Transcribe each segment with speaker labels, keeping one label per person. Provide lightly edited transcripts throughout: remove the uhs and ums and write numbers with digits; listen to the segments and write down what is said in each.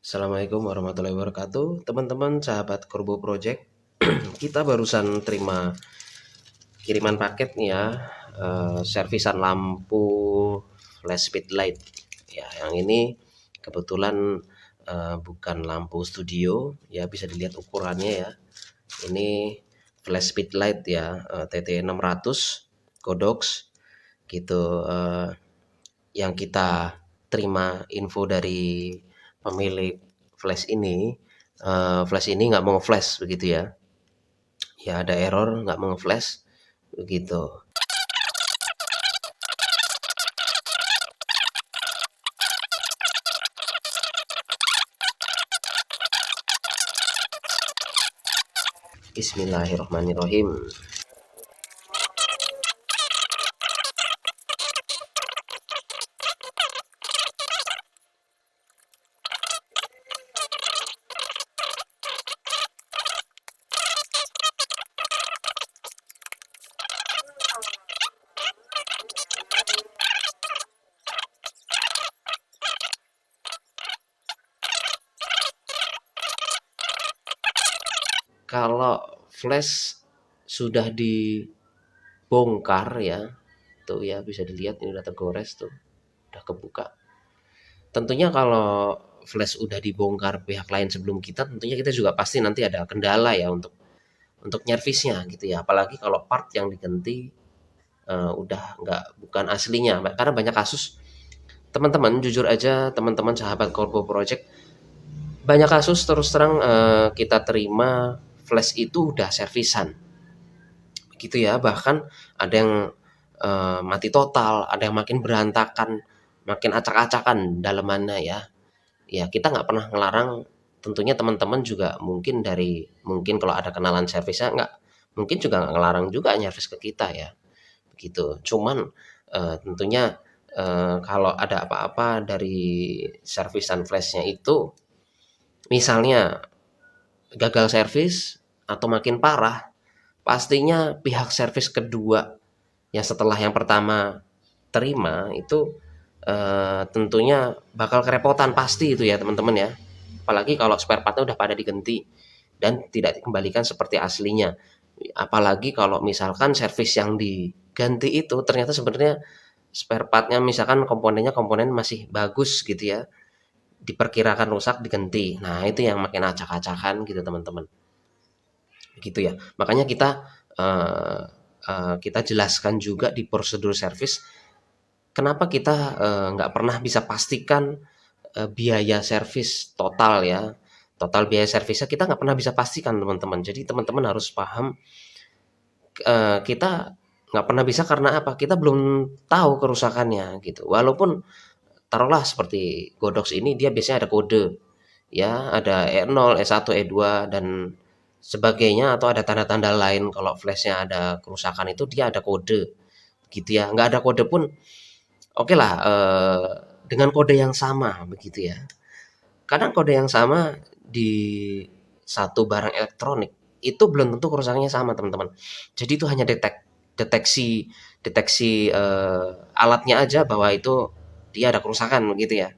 Speaker 1: Assalamualaikum warahmatullahi wabarakatuh. Teman-teman sahabat Korbo Project, kita barusan terima kiriman paket nih ya, servisan lampu flash speed light. Ya, yang ini kebetulan bukan lampu studio, ya bisa dilihat ukurannya ya. Ini flash speed light ya, TT600 Godox gitu. Yang kita terima info dari pemilik flash ini nggak mau flash begitu ya. Ya ada error nggak mau flash begitu. Bismillahirrahmanirrahim. Kalau flash sudah dibongkar ya, tuh ya bisa dilihat ini udah tergores tuh, udah kebuka. Tentunya kalau flash udah dibongkar pihak lain sebelum kita, tentunya kita juga pasti nanti ada kendala ya untuk nyervisnya gitu ya. Apalagi kalau part yang diganti udah nggak bukan aslinya. Karena banyak kasus teman-teman, jujur aja teman-teman sahabat Korbo Project, banyak kasus terus terang kita terima flash itu udah servisan gitu ya. Bahkan ada yang mati total, ada yang makin berantakan, makin acak-acakan dalamannya ya. Ya kita nggak pernah ngelarang, tentunya teman-teman juga mungkin kalau ada kenalan servisnya nggak, mungkin juga nggak ngelarang juga nyervis ke kita ya, begitu. Cuman tentunya kalau ada apa-apa dari servisan flashnya itu, misalnya gagal servis atau makin parah, pastinya pihak servis kedua yang setelah yang pertama terima itu tentunya bakal kerepotan pasti itu ya teman-teman ya. Apalagi kalau spare partnya udah pada diganti dan tidak dikembalikan seperti aslinya. Apalagi kalau misalkan servis yang diganti itu ternyata sebenarnya spare partnya, misalkan komponen masih bagus gitu ya, diperkirakan rusak diganti. Nah itu yang makin acak-acakan gitu teman-teman. Begitu ya. Makanya kita jelaskan juga di prosedur servis, kenapa kita nggak pernah bisa pastikan biaya servis total ya. Total biaya servisnya kita nggak pernah bisa pastikan teman-teman. Jadi teman-teman harus paham, kita nggak pernah bisa karena apa? Kita belum tahu kerusakannya gitu. Walaupun taruhlah seperti Godox ini dia biasanya ada kode ya, ada E0, E1, E2 dan sebagainya, atau ada tanda-tanda lain kalau flashnya ada kerusakan itu dia ada kode gitu ya. Nggak ada kode pun oke lah, dengan kode yang sama begitu ya. Kadang kode yang sama di satu barang elektronik itu belum tentu kerusakannya sama teman-teman. Jadi itu hanya deteksi deteksi alatnya aja bahwa itu dia ada kerusakan begitu ya.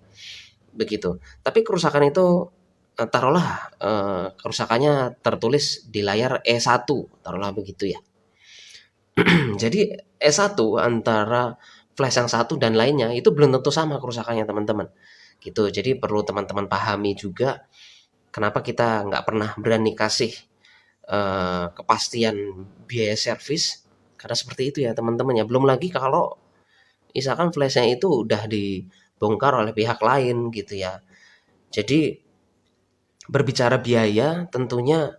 Speaker 1: Begitu. Tapi kerusakan itu taruhlah kerusakannya tertulis di layar E1, taruhlah begitu ya. Jadi E1 antara flash yang satu dan lainnya itu belum tentu sama kerusakannya teman-teman. Gitu. Jadi perlu teman-teman pahami juga kenapa kita nggak pernah berani kasih kepastian biaya servis, karena seperti itu ya teman-teman ya. Belum lagi kalau misalkan flashnya itu udah dibongkar oleh pihak lain gitu ya. Jadi berbicara biaya tentunya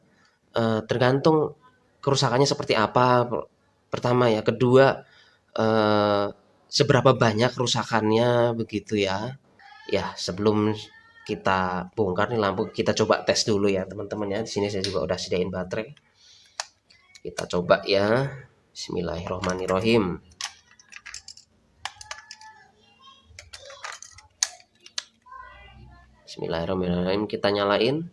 Speaker 1: tergantung kerusakannya seperti apa, pertama ya. Kedua, seberapa banyak kerusakannya begitu ya. Ya sebelum kita bongkar nih lampu, kita coba tes dulu ya teman-teman ya. Di sini saya juga udah sediain baterai. Kita coba ya. Bismillahirrohmanirrohim. Bismillahirrahmanirrahim, kita nyalain.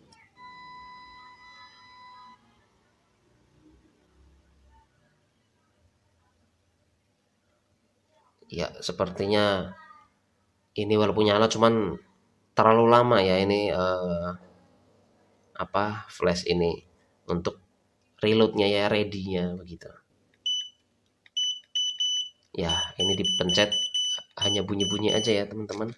Speaker 1: Ya, sepertinya ini walaupun nyala cuman terlalu lama ya ini flash ini untuk reloadnya ya, ready-nya begitu. Ya, ini dipencet hanya bunyi-bunyi aja ya teman-teman.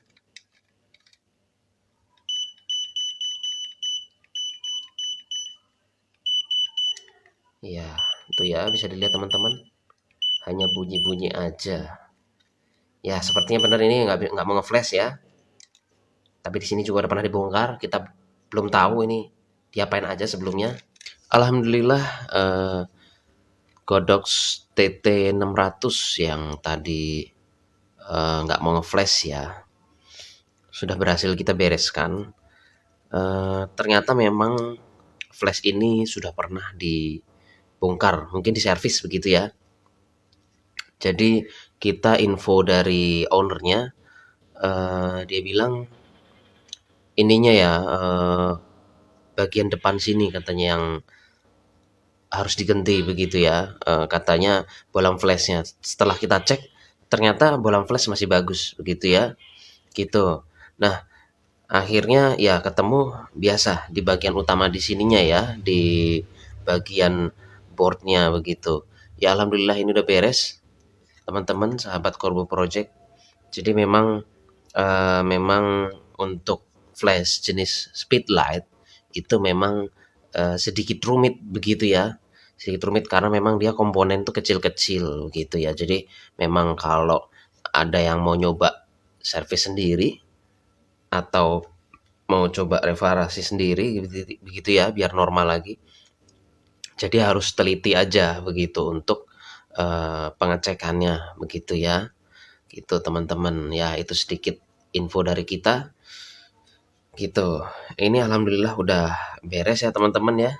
Speaker 1: Ya, itu ya bisa dilihat teman-teman, hanya bunyi-bunyi aja. Ya, sepertinya benar ini nggak mau nge-flash ya. Tapi di sini juga udah pernah dibongkar, kita belum tahu ini diapain aja sebelumnya. Alhamdulillah Godox TT600 yang tadi nggak mau nge-flash ya, sudah berhasil kita bereskan. Ternyata memang flash ini sudah pernah dibongkar, mungkin diservis begitu ya. Jadi kita info dari ownernya, dia bilang ininya ya, bagian depan sini katanya yang harus diganti begitu ya, katanya bolang flashnya. Setelah kita cek ternyata bolang flash masih bagus begitu ya, gitu. Nah, akhirnya ya ketemu biasa di bagian utama di sininya ya, di bagian boardnya begitu. Ya alhamdulillah ini udah beres teman-teman sahabat Corbo Project. Jadi memang untuk flash jenis speedlight itu memang sedikit rumit begitu ya. Sedikit rumit karena memang dia komponen tuh kecil-kecil gitu ya. Jadi memang kalau ada yang mau nyoba servis sendiri atau mau coba reparasi sendiri begitu ya biar normal lagi. Jadi harus teliti aja begitu untuk pengecekannya begitu ya. Gitu teman-teman. Ya itu sedikit info dari kita. Gitu. Ini alhamdulillah udah beres ya teman-teman ya.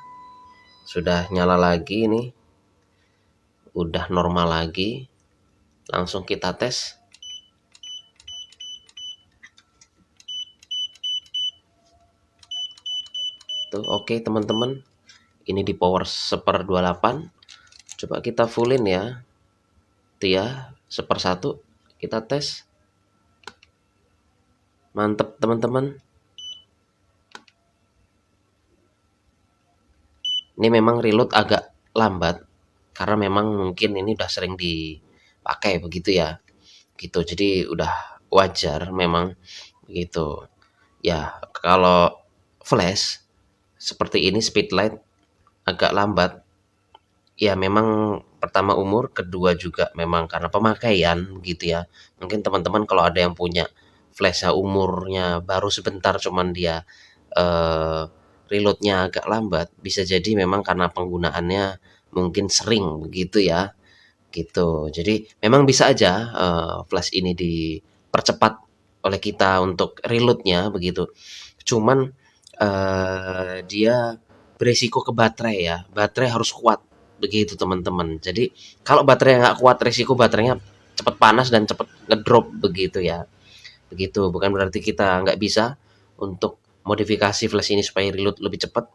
Speaker 1: Sudah nyala lagi ini. Udah normal lagi. Langsung kita tes. Tuh oke teman-teman. Ini di power 1/28. Coba kita fullin ya. Itu ya 1/1. Kita tes. Mantep teman-teman. Ini memang reload agak lambat karena memang mungkin ini udah sering dipakai begitu ya. Gitu. Jadi udah wajar memang begitu. Ya, kalau flash seperti ini speedlight agak lambat. Ya memang pertama umur, kedua juga memang karena pemakaian gitu ya. Mungkin teman-teman kalau ada yang punya flash umurnya baru sebentar cuman dia eh, reloadnya agak lambat, bisa jadi memang karena penggunaannya mungkin sering begitu ya, gitu. Jadi memang bisa aja flash ini dipercepat oleh kita untuk reloadnya begitu. Cuman dia beresiko ke baterai ya, baterai harus kuat begitu teman-teman. Jadi kalau baterai nggak kuat, resiko baterainya cepat panas dan cepat ngedrop begitu ya. Begitu, bukan berarti kita nggak bisa untuk modifikasi flash ini supaya reload lebih cepat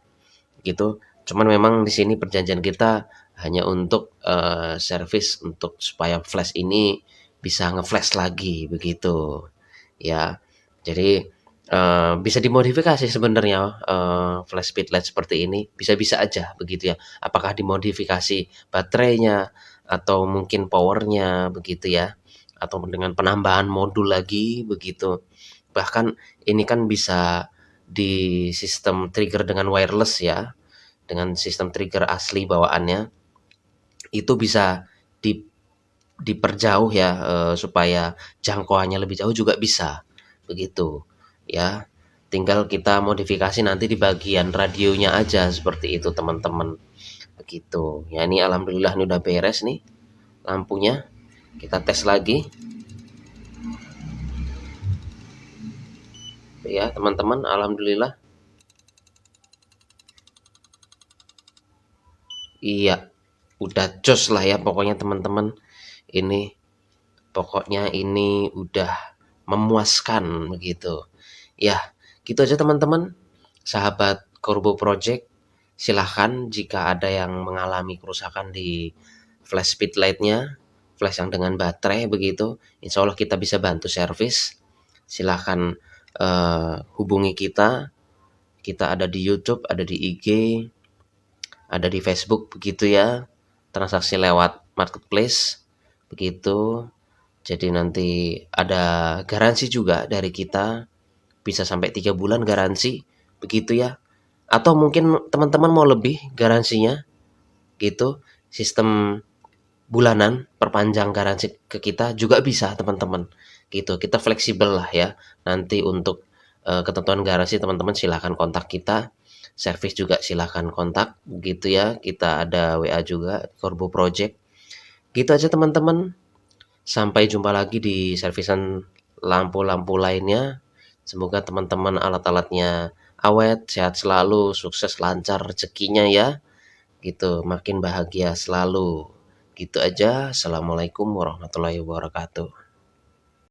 Speaker 1: gitu. Cuman memang di sini perjanjian kita hanya untuk servis untuk supaya flash ini bisa nge-flash lagi begitu ya. Jadi bisa dimodifikasi sebenarnya flash speedlight seperti ini, bisa-bisa aja begitu ya. Apakah dimodifikasi baterainya atau mungkin powernya begitu ya, atau dengan penambahan modul lagi begitu. Bahkan ini kan bisa di sistem trigger dengan wireless ya, dengan sistem trigger asli bawaannya, itu bisa di diperjauh ya, supaya jangkauannya lebih jauh juga bisa, begitu ya. Tinggal kita modifikasi nanti di bagian radionya aja seperti itu teman-teman, begitu. Ya ini alhamdulillah ini udah beres nih lampunya. Kita tes lagi ya teman-teman, alhamdulillah. Iya, udah jos lah ya pokoknya teman-teman. Ini pokoknya ini udah memuaskan begitu. Ya, gitu aja teman-teman. Sahabat Corbo Project, silahkan jika ada yang mengalami kerusakan di flash speedlight-nya, flash yang dengan baterai begitu, insya Allah kita bisa bantu servis. Silahkan hubungi kita. Kita ada di YouTube, ada di IG, ada di Facebook begitu ya. Transaksi lewat marketplace begitu. Jadi nanti ada garansi juga dari kita, bisa sampai 3 bulan garansi begitu ya. Atau mungkin teman-teman mau lebih garansinya gitu. Sistem bulanan perpanjang garansi ke kita juga bisa teman-teman gitu. Kita fleksibel lah ya. Nanti untuk ketentuan garansi teman-teman silahkan kontak kita. Servis juga silahkan kontak gitu ya. Kita ada WA juga, Corbo Project. Gitu aja teman-teman. Sampai jumpa lagi di servisan lampu-lampu lainnya. Semoga teman-teman alat-alatnya awet, sehat selalu, sukses, lancar rezekinya ya. Gitu, makin bahagia selalu. Gitu aja. Assalamualaikum warahmatullahi wabarakatuh.